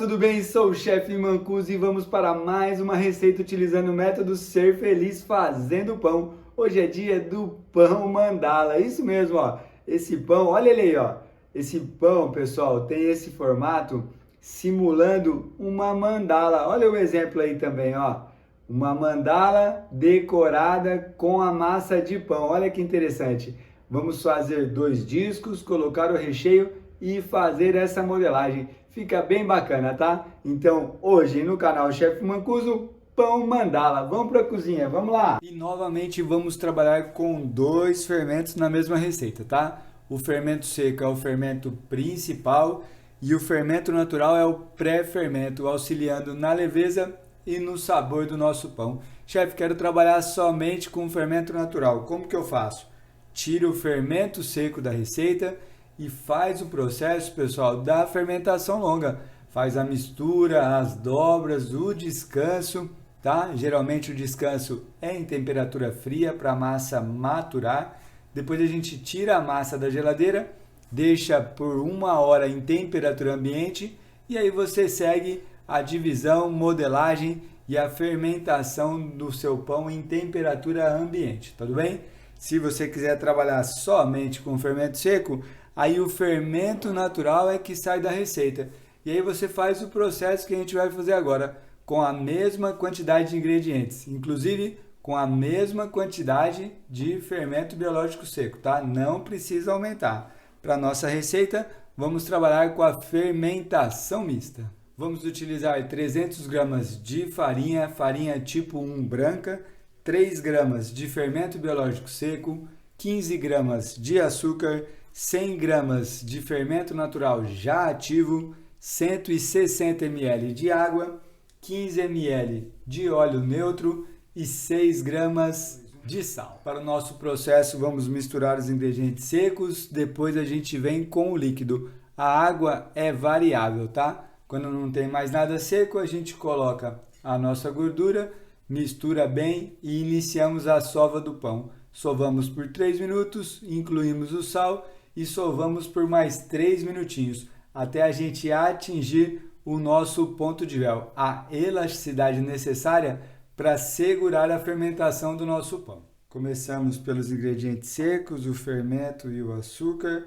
tudo bem? Sou o chefe Mancuso e vamos para mais uma receita utilizando o método Ser Feliz Fazendo Pão. Hoje é dia do pão mandala, isso mesmo, ó. Esse pão, olha ele aí, ó. Esse pão, pessoal, tem esse formato simulando uma mandala. Olha o exemplo aí também, ó. Uma mandala decorada com a massa de pão. Olha que interessante. Vamos fazer 2 discos, colocar o recheio e fazer essa modelagem. Fica bem bacana, tá? Então, hoje no canal Chefe Mancuso, pão mandala. Vamos para a cozinha, vamos lá! E novamente vamos trabalhar com 2 fermentos na mesma receita, tá? O fermento seco é o fermento principal e o fermento natural é o pré-fermento, auxiliando na leveza e no sabor do nosso pão. Chefe, quero trabalhar somente com o fermento natural. Como que eu faço? Tira o fermento seco da receita e faz o processo, pessoal, da fermentação longa. Faz a mistura, as dobras, o descanso, tá? Geralmente o descanso é em temperatura fria para a massa maturar. Depois a gente tira a massa da geladeira, deixa por 1 hora em temperatura ambiente e aí você segue a divisão, modelagem e a fermentação do seu pão em temperatura ambiente, tudo bem? Se você quiser trabalhar somente com fermento seco, aí o fermento natural é que sai da receita. E aí você faz o processo que a gente vai fazer agora, com a mesma quantidade de ingredientes, inclusive com a mesma quantidade de fermento biológico seco, tá? Não precisa aumentar. Para a nossa receita, vamos trabalhar com a fermentação mista. Vamos utilizar 300 gramas de farinha, farinha tipo 1 branca, 3 gramas de fermento biológico seco, 15 gramas de açúcar, 100 gramas de fermento natural já ativo, 160 ml de água, 15 ml de óleo neutro e 6 gramas de sal. Para o nosso processo, vamos misturar os ingredientes secos, depois a gente vem com o líquido. A água é variável, tá? Quando não tem mais nada seco, a gente coloca a nossa gordura, mistura bem e iniciamos a sova do pão. Sovamos por 3 minutos, incluímos o sal e sovamos por mais 3 minutinhos, até a gente atingir o nosso ponto de véu, a elasticidade necessária para segurar a fermentação do nosso pão. Começamos pelos ingredientes secos, o fermento e o açúcar.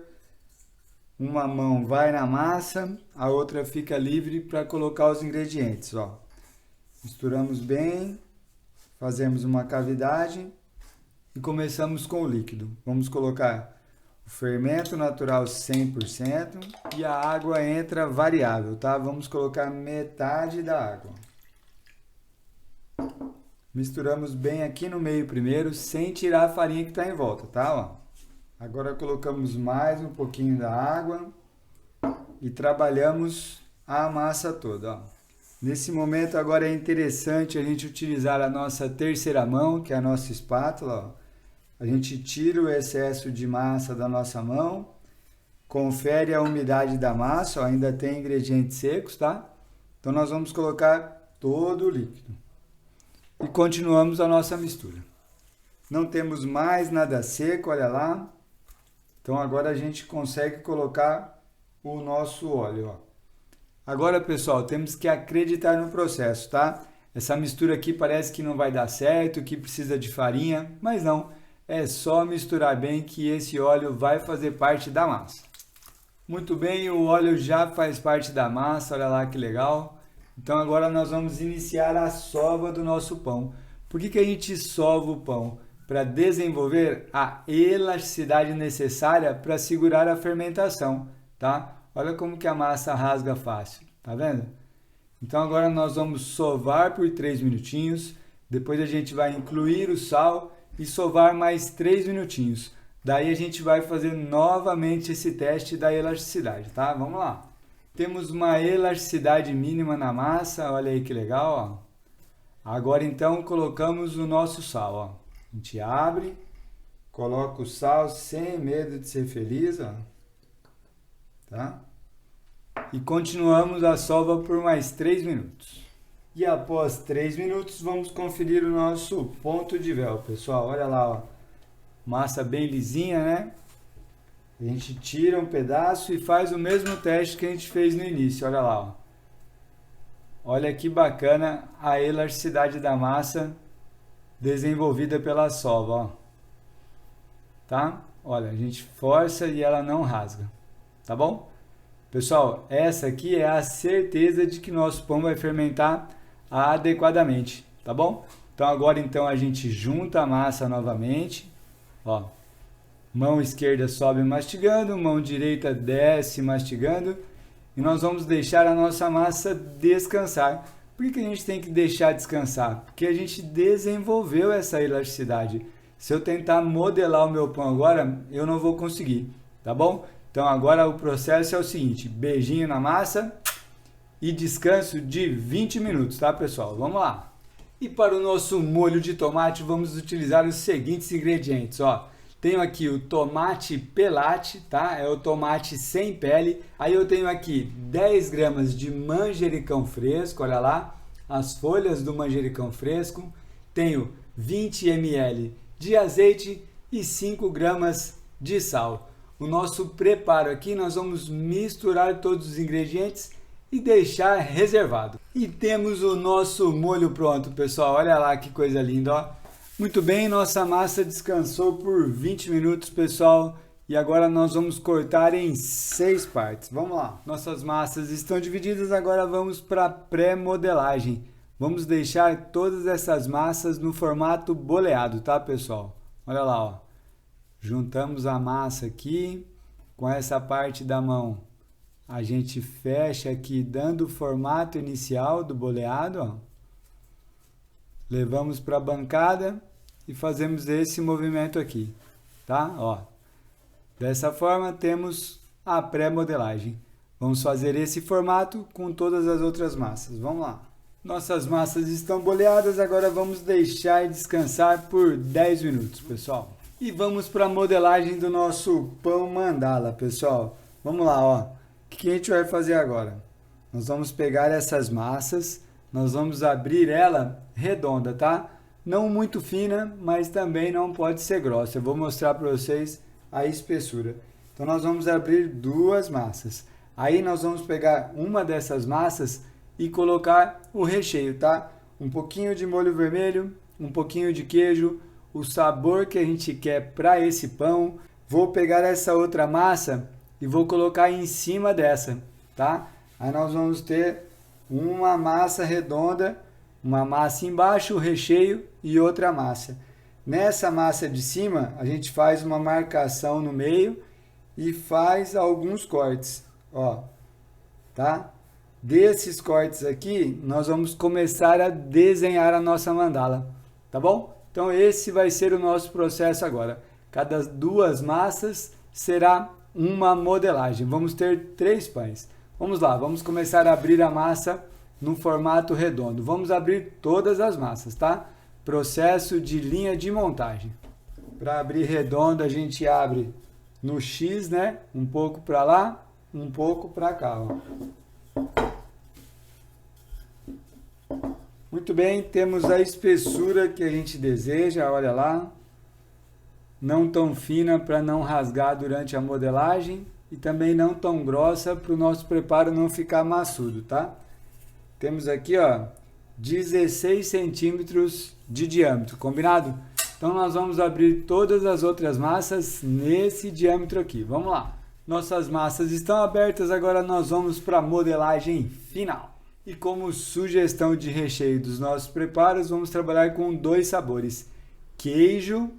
Uma mão vai na massa, a outra fica livre para colocar os ingredientes, ó. Misturamos bem, fazemos uma cavidade e começamos com o líquido. Vamos colocar o fermento natural 100% e a água entra variável, tá? Vamos colocar metade da água. Misturamos bem aqui no meio primeiro, sem tirar a farinha que está em volta, tá? Ó. Agora colocamos mais um pouquinho da água e trabalhamos a massa toda, ó. Nesse momento agora é interessante a gente utilizar a nossa terceira mão, que é a nossa espátula, ó. A gente tira o excesso de massa da nossa mão, confere a umidade da massa, ó, ainda tem ingredientes secos, tá? Então nós vamos colocar todo o líquido. E continuamos a nossa mistura. Não temos mais nada seco, olha lá. Então agora a gente consegue colocar o nosso óleo, ó. Agora, pessoal, temos que acreditar no processo, tá? Essa mistura aqui parece que não vai dar certo, que precisa de farinha, mas não. É só misturar bem que esse óleo vai fazer parte da massa. Muito bem, o óleo já faz parte da massa, olha lá que legal. Então agora nós vamos iniciar a sova do nosso pão. Por que a gente sova o pão? Para desenvolver a elasticidade necessária para segurar a fermentação, tá? Olha como que a massa rasga fácil, tá vendo? Então agora nós vamos sovar por 3 minutinhos, depois a gente vai incluir o sal e sovar mais 3 minutinhos. Daí a gente vai fazer novamente esse teste da elasticidade, tá? Vamos lá. Temos uma elasticidade mínima na massa, olha aí que legal, ó. Agora então colocamos o nosso sal, ó. A gente abre, coloca o sal sem medo de ser feliz, ó. Tá? E continuamos a sova por mais 3 minutos. E após 3 minutos, vamos conferir o nosso ponto de véu, pessoal. Olha lá, ó. Massa bem lisinha, né? A gente tira um pedaço e faz o mesmo teste que a gente fez no início, olha lá, ó. Olha que bacana a elasticidade da massa desenvolvida pela sova, ó. Tá? Olha, a gente força e ela não rasga, tá bom? Pessoal, essa aqui é a certeza de que nosso pão vai fermentar adequadamente, tá bom? Então agora a gente junta a massa novamente, ó. Mão esquerda sobe mastigando, mão direita desce mastigando, e nós vamos deixar a nossa massa descansar. Por que a gente tem que deixar descansar? Porque a gente desenvolveu essa elasticidade. Se eu tentar modelar o meu pão agora, eu não vou conseguir, tá bom? Então agora o processo é o seguinte, beijinho na massa e descanso de 20 minutos, tá pessoal? Vamos lá! E para o nosso molho de tomate, vamos utilizar os seguintes ingredientes, ó. Tenho aqui o tomate pelate, tá? É o tomate sem pele. Aí eu tenho aqui 10 gramas de manjericão fresco, olha lá, as folhas do manjericão fresco. Tenho 20 ml de azeite e 5 gramas de sal. O nosso preparo aqui, nós vamos misturar todos os ingredientes e deixar reservado. E temos o nosso molho pronto, pessoal. Olha lá que coisa linda, ó. Muito bem, nossa massa descansou por 20 minutos, pessoal. E agora nós vamos cortar em 6 partes. Vamos lá. Nossas massas estão divididas, agora vamos para a pré-modelagem. Vamos deixar todas essas massas no formato boleado, tá, pessoal? Olha lá, ó. Juntamos a massa aqui com essa parte da mão. A gente fecha aqui dando o formato inicial do boleado, ó. Levamos para a bancada e fazemos esse movimento aqui, tá? Ó. Dessa forma temos a pré-modelagem. Vamos fazer esse formato com todas as outras massas. Vamos lá. Nossas massas estão boleadas, agora vamos deixar descansar por 10 minutos, pessoal. E vamos para a modelagem do nosso pão mandala, pessoal. Vamos lá, ó. O que a gente vai fazer agora? Nós vamos pegar essas massas, nós vamos abrir ela redonda, tá? Não muito fina, mas também não pode ser grossa. Eu vou mostrar para vocês a espessura. Então nós vamos abrir duas massas. Aí nós vamos pegar uma dessas massas e colocar o recheio, tá? Um pouquinho de molho vermelho, um pouquinho de queijo, o sabor que a gente quer para esse pão. Vou pegar essa outra massa e vou colocar em cima dessa, tá? Aí nós vamos ter uma massa redonda, uma massa embaixo, o recheio e outra massa. Nessa massa de cima, a gente faz uma marcação no meio e faz alguns cortes, ó, tá? Desses cortes aqui, nós vamos começar a desenhar a nossa mandala, tá bom? Então esse vai ser o nosso processo agora. Cada duas massas será uma modelagem. Vamos ter 3 pães. Vamos lá, vamos começar a abrir a massa no formato redondo. Vamos abrir todas as massas, tá? Processo de linha de montagem. Para abrir redondo, a gente abre no X, né? Um pouco para lá, um pouco para cá, ó. Muito bem, temos a espessura que a gente deseja, olha lá. Não tão fina para não rasgar durante a modelagem e também não tão grossa para o nosso preparo não ficar maçudo, tá? Temos aqui, ó, 16 centímetros de diâmetro, combinado? Então nós vamos abrir todas as outras massas nesse diâmetro aqui, vamos lá. Nossas massas estão abertas, agora nós vamos para a modelagem final. E como sugestão de recheio dos nossos preparos, vamos trabalhar com 2 sabores, queijo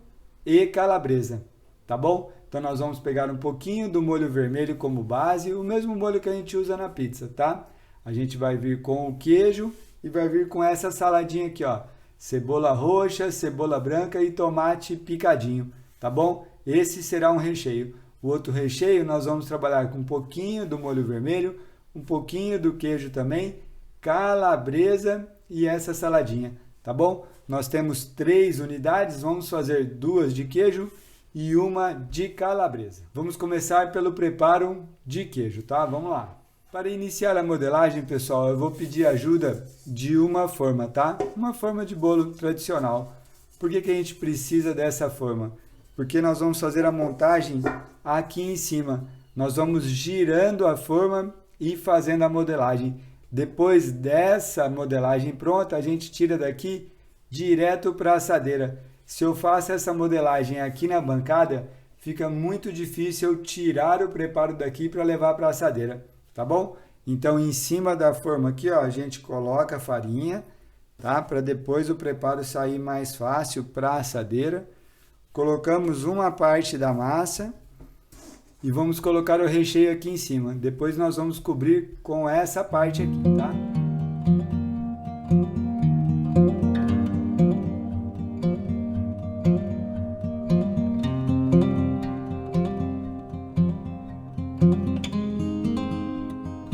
e calabresa, tá bom? Então nós vamos pegar um pouquinho do molho vermelho como base, o mesmo molho que a gente usa na pizza, tá? A gente vai vir com o queijo e vai vir com essa saladinha aqui, ó. Cebola roxa, cebola branca e tomate picadinho, tá bom? Esse será um recheio. O outro recheio nós vamos trabalhar com um pouquinho do molho vermelho, um pouquinho do queijo também, calabresa e essa saladinha, tá bom? Nós temos 3 unidades, vamos fazer 2 de queijo e uma de calabresa. Vamos começar pelo preparo de queijo, tá? Vamos lá. Para iniciar a modelagem, pessoal, eu vou pedir ajuda de uma forma, tá? Uma forma de bolo tradicional. Por que a gente precisa dessa forma? Porque nós vamos fazer a montagem aqui em cima. Nós vamos girando a forma e fazendo a modelagem. Depois dessa modelagem pronta, a gente tira daqui direto para a assadeira. Se eu faço essa modelagem aqui na bancada, fica muito difícil eu tirar o preparo daqui para levar para a assadeira, tá bom? Então, em cima da forma aqui, ó, a gente coloca a farinha, tá? Para depois o preparo sair mais fácil para a assadeira. Colocamos uma parte da massa e vamos colocar o recheio aqui em cima. Depois nós vamos cobrir com essa parte aqui, tá?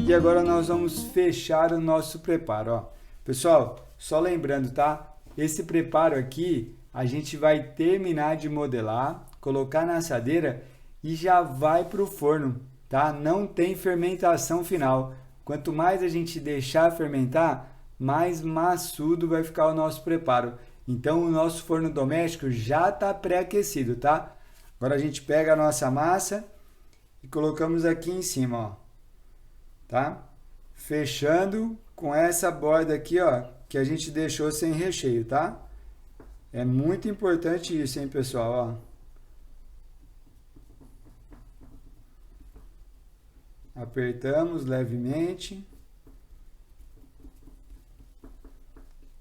E agora nós vamos fechar o nosso preparo, ó. Pessoal, só lembrando, tá? Esse preparo aqui, a gente vai terminar de modelar, colocar na assadeira e já vai para o forno, tá? Não tem fermentação final. Quanto mais a gente deixar fermentar, mais maçudo vai ficar o nosso preparo. Então, o nosso forno doméstico já está pré-aquecido, tá? Agora a gente pega a nossa massa e colocamos aqui em cima, ó, tá? Fechando com essa borda aqui, ó, que a gente deixou sem recheio, tá? É muito importante isso, hein, pessoal, ó. Apertamos levemente.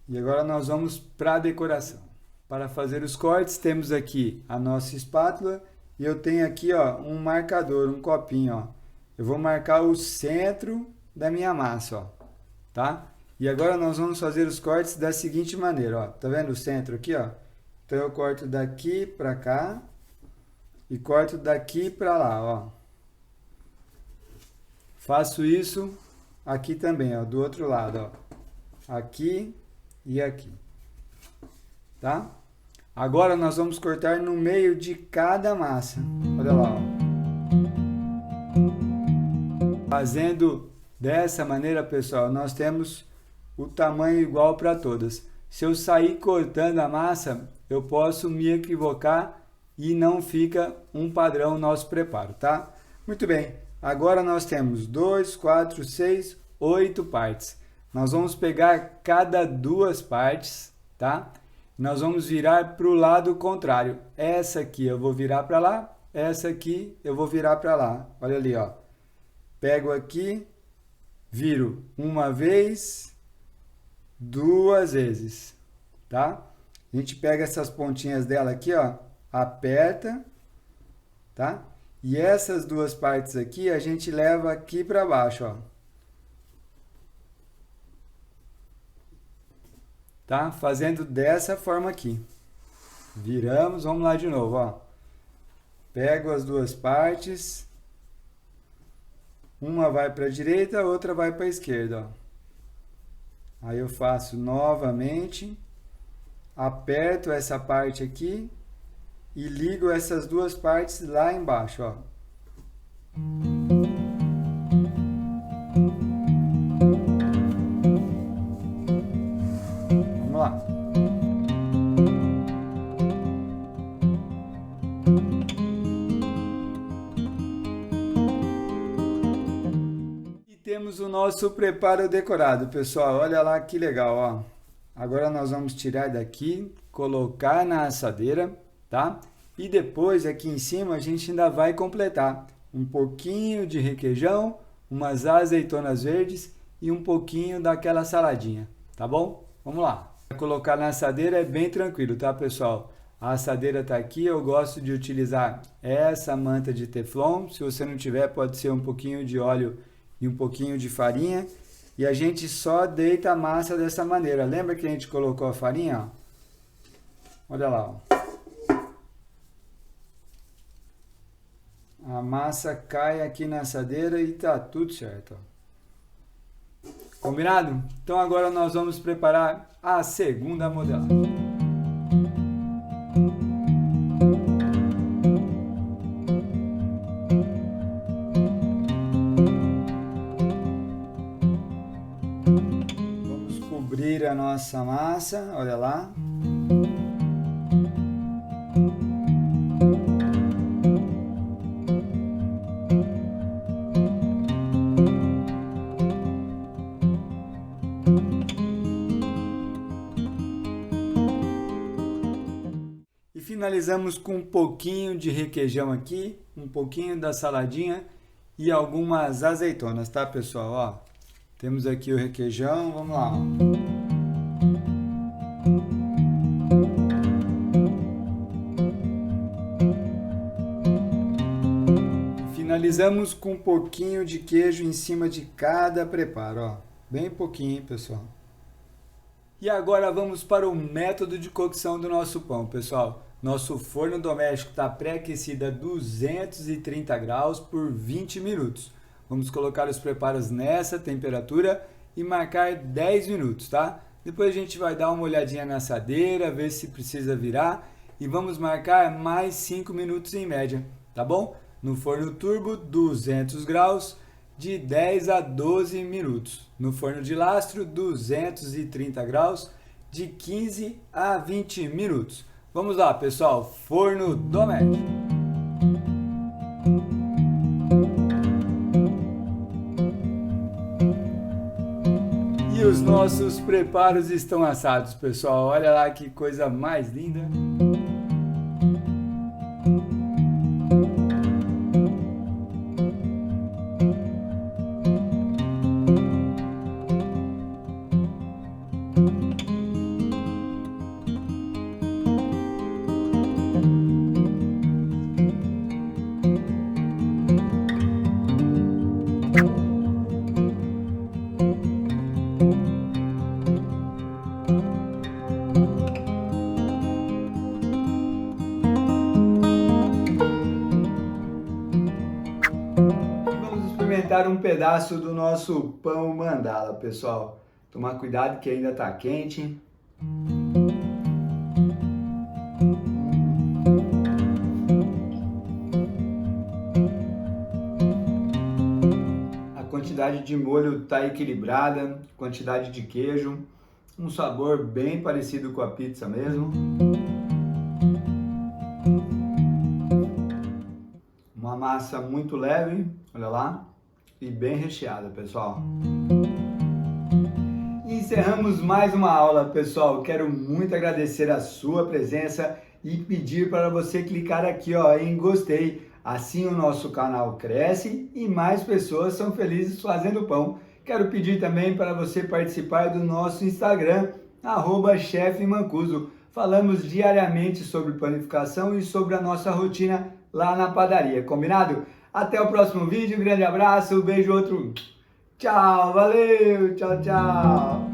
E agora nós vamos para a decoração. Para fazer os cortes, temos aqui a nossa espátula e eu tenho aqui, ó, um marcador, um copinho, ó. Eu vou marcar o centro da minha massa, ó, tá? E agora nós vamos fazer os cortes da seguinte maneira, ó. Tá vendo o centro aqui, ó? Então eu corto daqui para cá e corto daqui para lá, ó. Faço isso aqui também, ó, do outro lado, ó. Aqui e aqui. Tá? Agora nós vamos cortar no meio de cada massa. Olha lá, ó. Fazendo dessa maneira, pessoal, nós temos o tamanho igual para todas. Se eu sair cortando a massa, eu posso me equivocar e não fica um padrão nosso preparo, tá? Muito bem. Agora nós temos 2, 4, 6, 8 partes. Nós vamos pegar cada duas partes, tá? Nós vamos virar para o lado contrário. Essa aqui eu vou virar para lá, essa aqui eu vou virar para lá. Olha ali, ó. Pego aqui, viro uma vez, duas vezes, tá? A gente pega essas pontinhas dela aqui, ó, aperta, tá? E essas duas partes aqui a gente leva aqui para baixo, ó. Tá? Fazendo dessa forma aqui. Viramos, vamos lá de novo, ó. Pego as duas partes. Uma vai para a direita, a outra vai para a esquerda, ó. Aí eu faço novamente. Aperto essa parte aqui. E ligo essas duas partes lá embaixo, ó. Vamos lá. E temos o nosso preparo decorado, pessoal. Olha lá que legal, ó. Agora nós vamos tirar daqui, colocar na assadeira, tá? E depois aqui em cima a gente ainda vai completar um pouquinho de requeijão, umas azeitonas verdes e um pouquinho daquela saladinha, tá bom? Vamos lá. Colocar na assadeira é bem tranquilo, tá, pessoal? A assadeira tá aqui, eu gosto de utilizar essa manta de teflon. Se você não tiver, pode ser um pouquinho de óleo e um pouquinho de farinha. E a gente só deita a massa dessa maneira. Lembra que a gente colocou a farinha, ó? Olha lá, ó. A massa cai aqui na assadeira e tá tudo certo, ó. Combinado? Então agora nós vamos preparar a segunda modelagem. Vamos cobrir a nossa massa, olha lá. E finalizamos com um pouquinho de requeijão aqui, um pouquinho da saladinha e algumas azeitonas, tá, pessoal? Ó, temos aqui o requeijão, vamos lá. Finalizamos com um pouquinho de queijo em cima de cada preparo, ó. Bem pouquinho, hein, pessoal? E agora vamos para o método de cocção do nosso pão, pessoal. Nosso forno doméstico está pré-aquecido a 230 graus por 20 minutos. Vamos colocar os preparos nessa temperatura e marcar 10 minutos, tá? Depois a gente vai dar uma olhadinha na assadeira, ver se precisa virar e vamos marcar mais 5 minutos em média, tá bom? No forno turbo, 200 graus, de 10 a 12 minutos. No forno de lastro, 230 graus, de 15 a 20 minutos. Vamos lá, pessoal, forno doméstico. E os nossos preparos estão assados, pessoal. Olha lá que coisa mais linda. Experimentar um pedaço do nosso pão mandala, pessoal. Tomar cuidado que ainda está quente. A quantidade de molho está equilibrada, quantidade de queijo, um sabor bem parecido com a pizza mesmo. Uma massa muito leve, olha lá, e bem recheada, pessoal. E encerramos mais uma aula, pessoal. Quero muito agradecer a sua presença e pedir para você clicar aqui, ó, em gostei. Assim o nosso canal cresce e mais pessoas são felizes fazendo pão. Quero pedir também para você participar do nosso Instagram, @chefmancuso. Falamos diariamente sobre panificação e sobre a nossa rotina lá na padaria, combinado? Até o próximo vídeo, um grande abraço, um beijo, outro. Tchau, valeu, tchau, tchau.